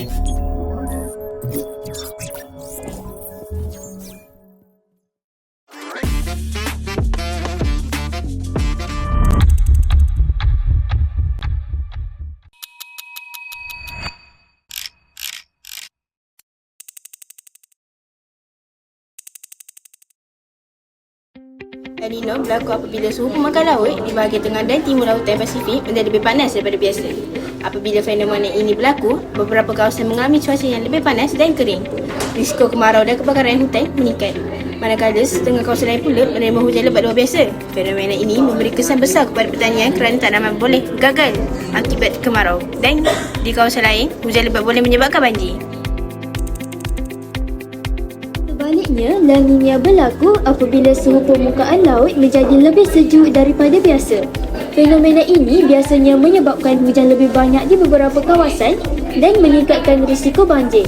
El Nino berlaku apabila suhu permukaan laut di bahagian tengah dan timur lautan Pasifik menjadi lebih panas daripada biasa. Apabila fenomena ini berlaku, beberapa kawasan mengalami cuaca yang lebih panas dan kering. Risiko kemarau dan kebakaran hutan meningkat. Manakala setengah kawasan lain pula menerima hujan lebat luar biasa. Fenomena ini memberi kesan besar kepada pertanian kerana tanaman boleh gagal akibat kemarau. Dan di kawasan lain, hujan lebat boleh menyebabkan banjir. Sebaliknya, La Nina berlaku apabila suhu permukaan laut menjadi lebih sejuk daripada biasa. Fenomena ini biasanya menyebabkan hujan lebih banyak di beberapa kawasan dan meningkatkan risiko banjir.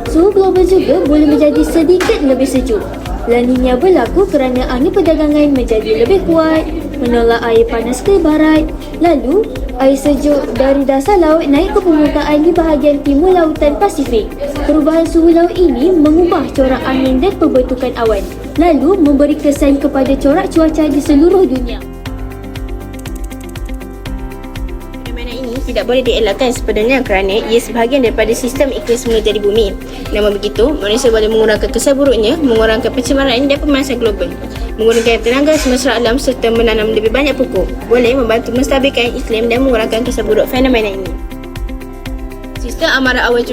Suhu global juga boleh menjadi sedikit lebih sejuk. La Nina berlaku kerana angin perdagangan menjadi lebih kuat, menolak air panas ke barat. Lalu, air sejuk dari dasar laut naik ke permukaan di bahagian timur lautan Pasifik. Perubahan suhu laut ini mengubah corak angin dan pembentukan awan, lalu memberi kesan kepada corak cuaca di seluruh dunia. Fenomena ini tidak boleh dielakkan sepenuhnya kerana ia sebahagian daripada sistem iklim semula jadi bumi. Namun begitu, manusia boleh mengurangkan kesan buruknya, mengurangkan pencemaran dan pemanasan global, menggunakan tenaga semesta alam serta menanam lebih banyak pokok, boleh membantu menstabilkan iklim dan mengurangkan kesan buruk fenomena ini. Sistem amaran awal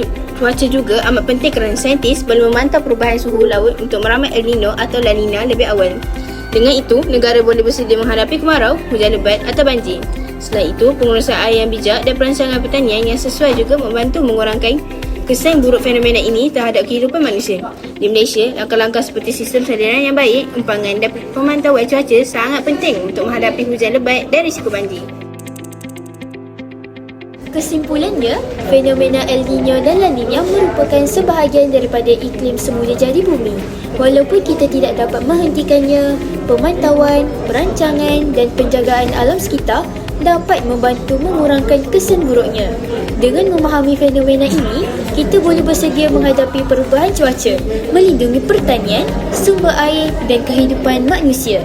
cuaca juga amat penting kerana saintis perlu memantau perubahan suhu laut untuk meramal El Nino atau La Nina lebih awal. Dengan itu, negara boleh bersedia menghadapi kemarau, hujan lebat atau banjir. Selain itu, pengurusan air yang bijak dan perancangan pertanian yang sesuai juga membantu mengurangkan kesan buruk fenomena ini terhadap kehidupan manusia. Di Malaysia, langkah-langkah seperti sistem saliran yang baik, empangan dan pemantauan cuaca sangat penting untuk menghadapi hujan lebat dan risiko banjir. Kesimpulannya, fenomena El Nino dan La Nina merupakan sebahagian daripada iklim semula jadi bumi. Walaupun kita tidak dapat menghentikannya, pemantauan, perancangan dan penjagaan alam sekitar dapat membantu mengurangkan kesan buruknya. Dengan memahami fenomena ini, kita boleh bersedia menghadapi perubahan cuaca, melindungi pertanian, sumber air dan kehidupan manusia.